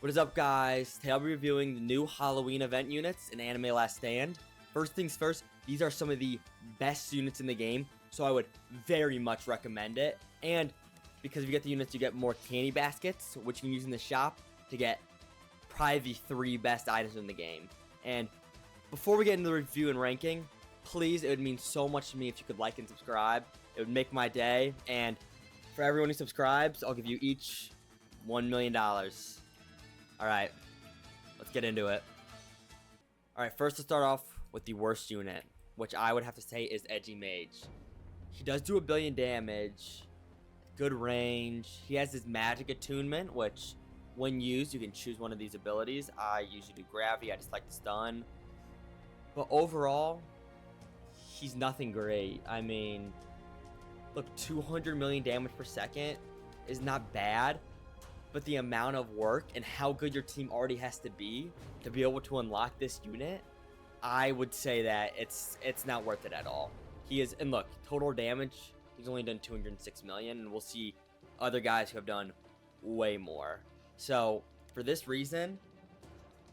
What is up, guys? Today I'll be reviewing the new Halloween event units in Anime Last Stand. First things first, these are some of the best units in the game, so I would very much recommend it. And because if you get the units, you get more candy baskets, which you can use in the shop to get probably the 3 best items in the game. And before we get into the review and ranking, please, it would mean so much to me if you could like and subscribe. It would make my day, and for everyone who subscribes, I'll give you each $1 million. Alright, let's get into it. Alright, first to start off with the worst unit, which I would have to say is Edgy Mage. He does do 1 billion damage, good range. He has his magic attunement, which when used, you can choose one of these abilities. I usually do gravity, I just like the stun. But overall, he's nothing great. I mean, look, 200 million damage per second is not bad. But the amount of work and how good your team already has to be able to unlock this unit, I would say that it's not worth it at all. He is, and look, total damage, he's only done 206 million, and we'll see other guys who have done way more. So, for this reason,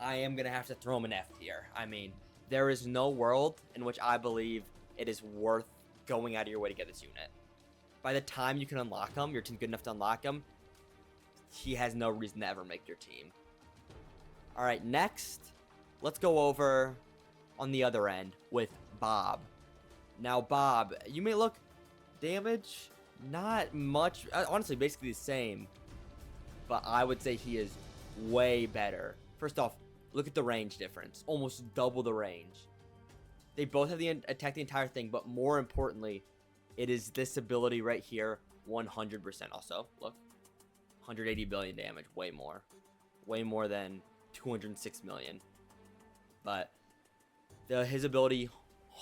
I am going to have to throw him an F tier. I mean, there is no world in which I believe it is worth going out of your way to get this unit. By the time you can unlock him, your team's good enough to unlock him, he has no reason to ever make your team. Alright, next, let's go over on the other end with Bob. Now, Bob, you may look damage, not much, honestly, basically the same. But I would say he is way better. First off, look at the range difference. Almost double the range. They both have the attack the entire thing, but more importantly, it is this ability right here, 100%. Also, look. 180 billion damage, way more than 206 million. But his ability,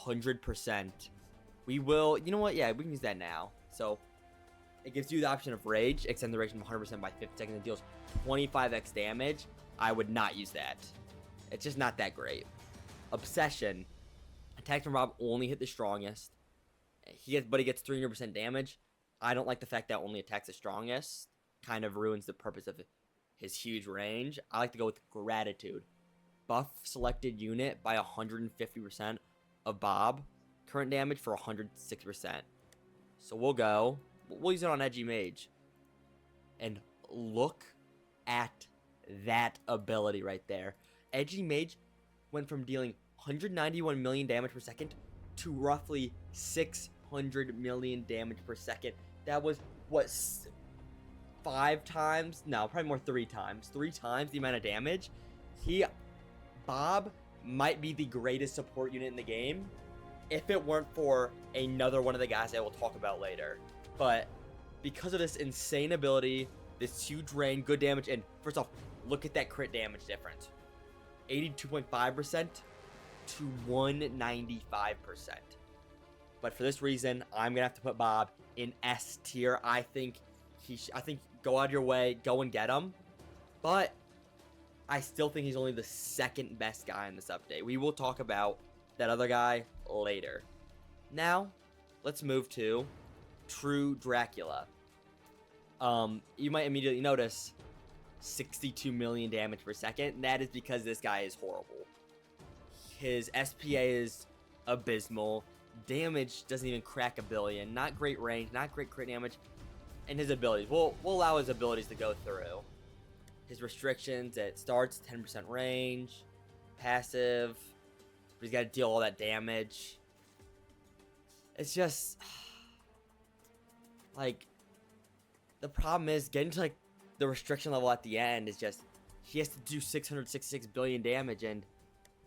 100%. We will, you know what? Yeah, we can use that now. So it gives you the option of rage, extend the range from 100% by 50 seconds, and deals 25x damage. I would not use that. It's just not that great. Obsession, attack from Rob only hit the strongest. But he gets 300% damage. I don't like the fact that only attacks the strongest. Kind of ruins the purpose of his huge range. I like to go with gratitude. Buff selected unit by 150% of Bob. Current damage for 106%. So we'll use it on Edgy Mage. And look at that ability right there. Edgy Mage went from dealing 191 million damage per second to roughly 600 million damage per second. That was what, 5 times? No, probably more 3 times. 3 times the amount of damage. Bob might be the greatest support unit in the game if it weren't for another one of the guys I will talk about later. But because of this insane ability, this huge range, good damage, and first off, look at that crit damage difference. 82.5% to 195%. But for this reason, I'm going to have to put Bob in S tier. I think go out of your way, go and get him. But I still think he's only the second best guy in this update. We will talk about that other guy later. Now, let's move to True Dracula. You might immediately notice 62 million damage per second. That is because this guy is horrible. His SPA is abysmal. Damage doesn't even crack 1 billion. Not great range, not great crit damage. And his abilities, we'll allow his abilities to go through. His restrictions, it starts 10% range, passive, but he's got to deal all that damage. It's just, like, the problem is getting to, like, the restriction level at the end is just, he has to do 666 billion damage, and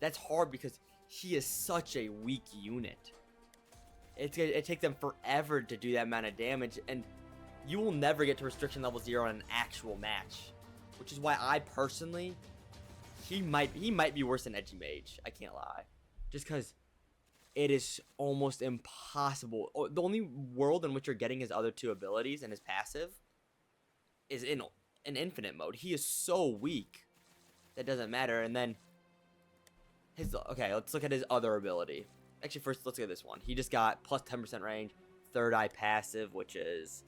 that's hard because he is such a weak unit. It takes them forever to do that amount of damage, and you will never get to restriction level 0 in an actual match. Which is why I personally, he might be worse than Edgy Mage. I can't lie. Just because it is almost impossible. The only world in which you're getting his other 2 abilities and his passive is in an infinite mode. He is so weak. That doesn't matter. And then okay, let's look at his other ability. Actually, first, let's look at this one. He just got plus 10% range, third eye passive, which is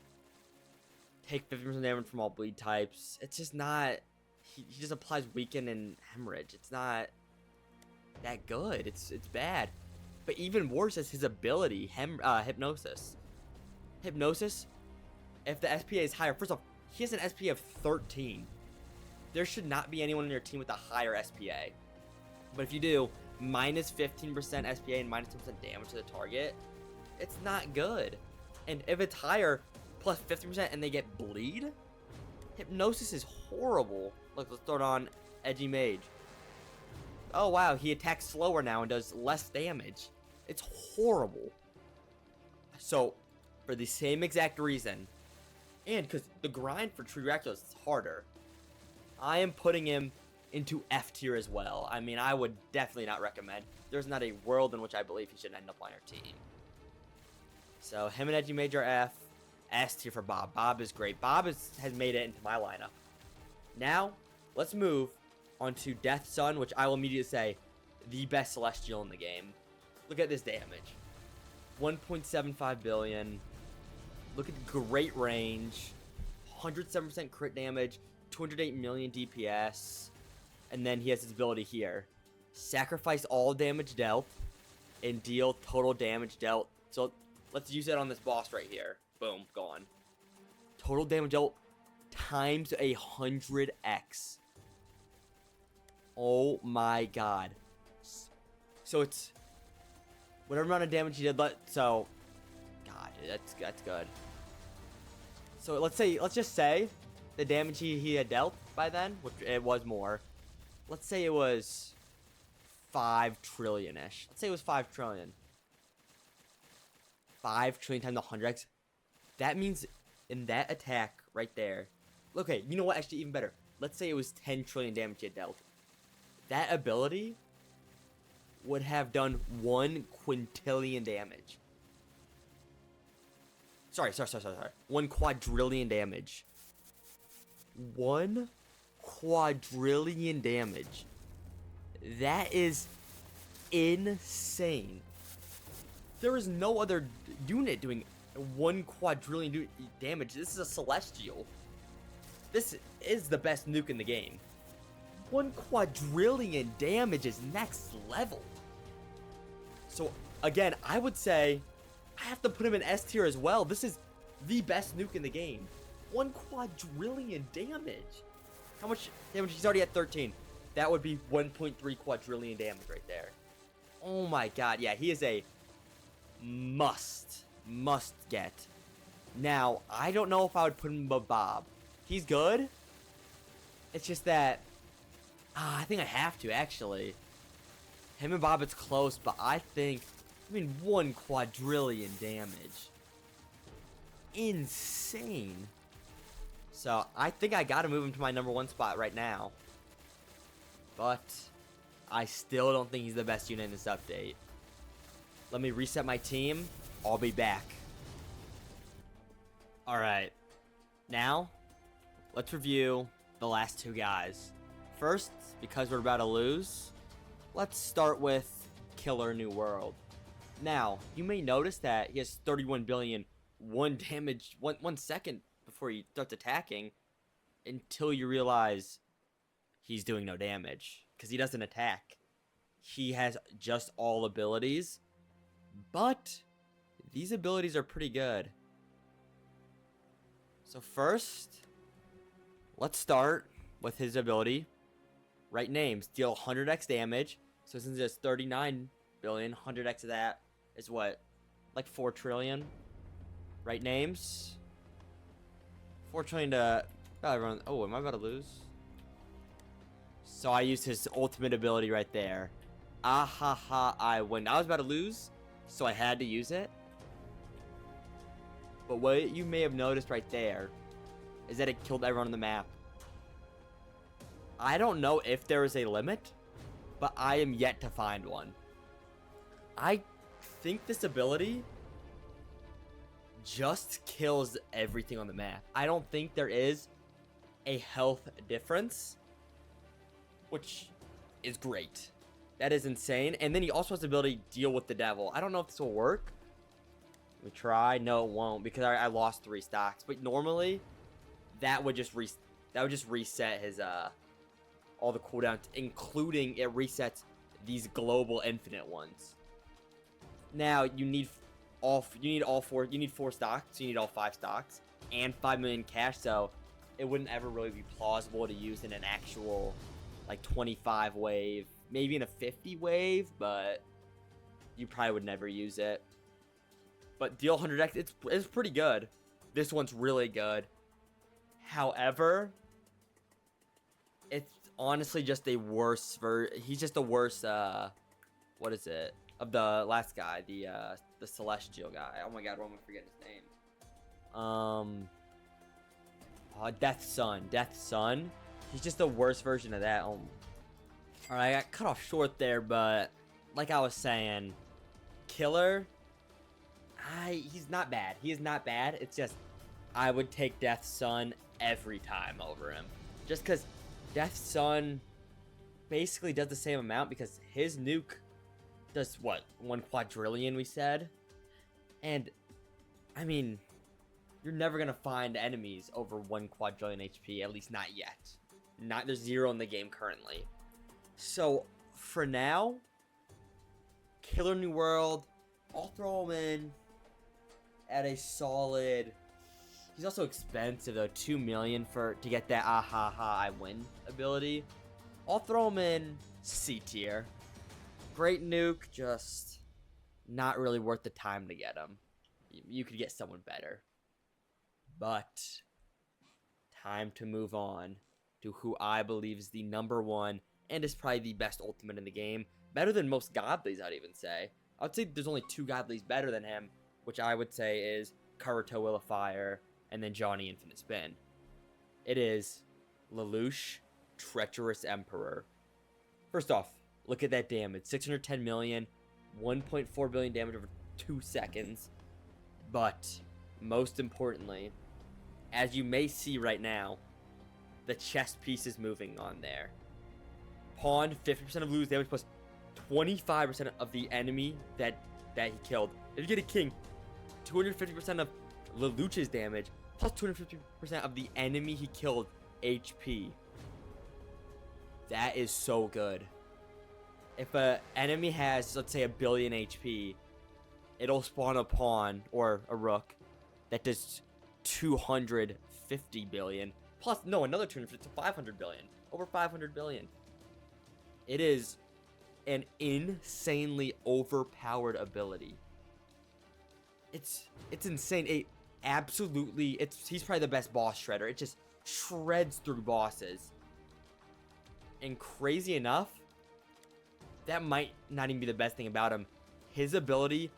take 50% damage from all bleed types. It's just not, he just applies weaken and hemorrhage. It's not that good. It's bad. But even worse is his ability, hypnosis. Hypnosis, if the SPA is higher, first off, he has an SPA of 13. There should not be anyone on your team with a higher SPA. But if you do, minus 15% SPA and minus 10% damage to the target, it's not good. And if it's higher, plus 50% and they get bleed, hypnosis is horrible. Look, let's throw it on Edgy Mage. Oh wow, he attacks slower now and does less damage. It's horrible. So, for the same exact reason, and because the grind for Dracula is harder, I am putting him into F tier as well. I mean, I would definitely not recommend. There's not a world in which I believe he should end up on your team. So, him and Edgy Mage are F. S tier for Bob. Bob is great. Bob has made it into my lineup. Now, let's move on to Death Sun, which I will immediately say, the best Celestial in the game. Look at this damage. 1.75 billion. Look at the great range. 107% crit damage. 208 million DPS. And then he has his ability here. Sacrifice all damage dealt and deal total damage dealt. So let's use that on this boss right here. Boom, gone. Total damage dealt times 100x. Oh my god. So it's whatever amount of damage he did. So, god, dude, that's good. So let's just say the damage he had dealt by then, which it was more. Let's say it was 5 trillion-ish. Let's say it was 5 trillion. 5 trillion times 100x. That means in that attack right there. Okay, you know what? Actually, even better. Let's say it was 10 trillion damage he had dealt. That ability would have done 1 quintillion damage. Sorry. 1 quadrillion damage. 1 quadrillion damage. That is insane. There is no other unit doing 1 quadrillion damage. This is a Celestial. This is the best nuke in the game. 1 quadrillion damage is next level. So, again, I would say I have to put him in S tier as well. This is the best nuke in the game. 1 quadrillion damage. How much damage? He's already at 13. That would be 1.3 quadrillion damage right there. Oh my god. Yeah, he is a must get. Now, I don't know if I would put him above Bob. He's good. It's just that I think I have to, actually. Him and Bob, it's close, but I mean, 1 quadrillion damage. Insane. So, I think I gotta move him to my #1 spot right now. But, I still don't think he's the best unit in this update. Let me reset my team. I'll be back. Alright. Now, let's review the last 2 guys. First, because we're about to lose, let's start with Killer New World. Now, you may notice that he has 31 billion, 1 damage, 1 second before he starts attacking, until you realize he's doing no damage, because he doesn't attack. He has just all abilities, but these abilities are pretty good. So first, let's start with his ability. Right names, deal 100x damage. So since it's 39 billion, 100x of that is what? Like 4 trillion? Right names? 4 trillion to... Oh, am I about to lose? So I used his ultimate ability right there. Ah ha ha, I win. I was about to lose, so I had to use it. But what you may have noticed right there is that it killed everyone on the map. I don't know if there is a limit, but I am yet to find one. I think this ability just kills everything on the map. I don't think there is a health difference, which is great. That is insane. And then he also has the ability to deal with the devil. I don't know if this will work. Let me try. No, it won't, because I lost 3 stocks. But normally, that would just reset all the cooldowns, including it resets these global infinite ones. Now you need all four. You need 4 stocks. You need all 5 stocks and 5 million cash. So it wouldn't ever really be plausible to use in an actual like 25 wave, maybe in a 50 wave, but you probably would never use it. But deal 100x, it's pretty good. This one's really good. However, it's honestly just a worse he's just a worse what is it? Of the last guy, the celestial guy. Oh my god, why am I forgetting his name? Death's Son. He's just the worst version of that. Alright, I got cut off short there, but like I was saying, Killer, he's not bad. He is not bad. It's just I would take Death's Son every time over him. Just because Death's Son basically does the same amount, because his nuke does what? 1 quadrillion, we said? And, I mean, you're never going to find enemies over 1 quadrillion HP, at least not yet. There's 0 in the game currently. So, for now, Killer New World, I'll throw him in at a solid... He's also expensive though, 2 million to get that I win ability. I'll throw him in C tier. Great nuke, just not really worth the time to get him. You could get someone better. But time to move on to who I believe is the #1 and is probably the best ultimate in the game. Better than most godlies, I'd even say. I would say there's only 2 godlies better than him, which I would say is Karuto Will of Fire and then Johnny Infinite Spin. It is Lelouch, Treachorous Emperor. First off, look at that damage. 610 million, 1.4 billion damage over 2 seconds. But, most importantly, as you may see right now, the chest piece is moving on there. Pawn, 50% of Lulu's damage plus 25% of the enemy that he killed. If you get a king, 250% of Lelouch's damage plus 250% of the enemy he killed HP. That is so good. If an enemy has, let's say, 1 billion HP, it'll spawn a pawn or a rook that does 250 billion. Plus, no, another 250 to 500 billion. Over 500 billion. It is an insanely overpowered ability. It's insane. He's probably the best boss shredder. It just shreds through bosses. And crazy enough, that might not even be the best thing about him. His ability,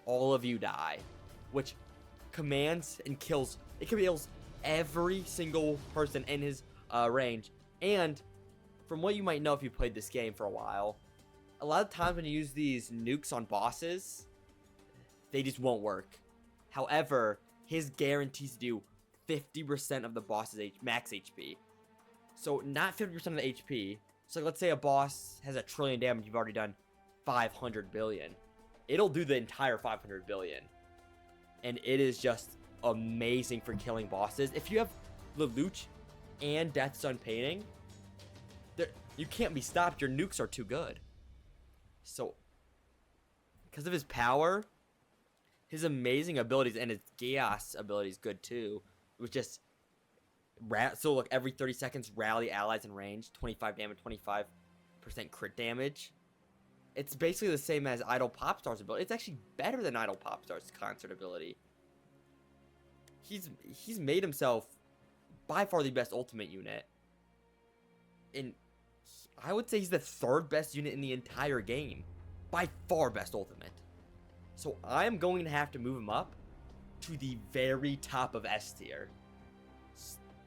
all of you die, which commands and kills. It kills every single person in his range. And from what you might know if you played this game for a while, a lot of times when you use these nukes on bosses, they just won't work. However, his guarantees to do 50% of the boss's max HP. So not 50% of the HP. So let's say a boss has 1 trillion damage, you've already done 500 billion. It'll do the entire 500 billion. And it is just amazing for killing bosses. If you have Lelouch and Death's Son painting, you can't be stopped. Your nukes are too good. So, because of his power, his amazing abilities, and his chaos abilities good too. It was just so look, every 30 seconds rally allies in range, 25 damage, 25% crit damage. It's basically the same as Idol Popstar's ability. It's actually better than Idol Popstar's concert ability. He's made himself by far the best ultimate unit. And I would say he's the 3rd best unit in the entire game. By far best ultimate. So I am going to have to move him up to the very top of S tier.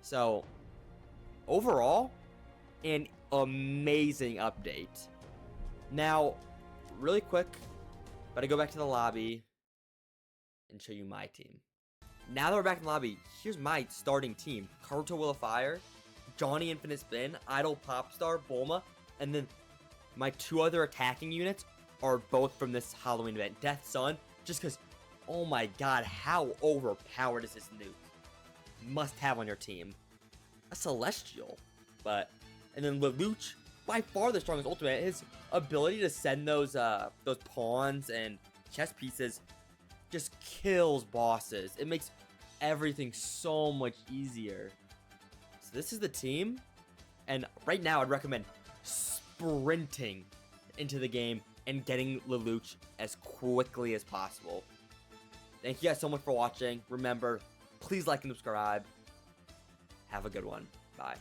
So, overall, an amazing update. Now, really quick, gotta go back to the lobby and show you my team. Now that we're back in the lobby, here's my starting team. Karuto Will of Fire, Johnny Infinite Spin, Idol Popstar, Bulma, and then my 2 other attacking units are both from this Halloween event. Death's Son, just because, oh my god, how overpowered is this nuke? Must have on your team. A Celestial, but And then Lelouch, by far the strongest ultimate. His ability to send those pawns and chess pieces just kills bosses. It makes everything so much easier. So this is the team. And right now, I'd recommend sprinting into the game and getting Lelouch as quickly as possible. Thank you guys so much for watching. Remember, please like and subscribe. Have a good one. Bye.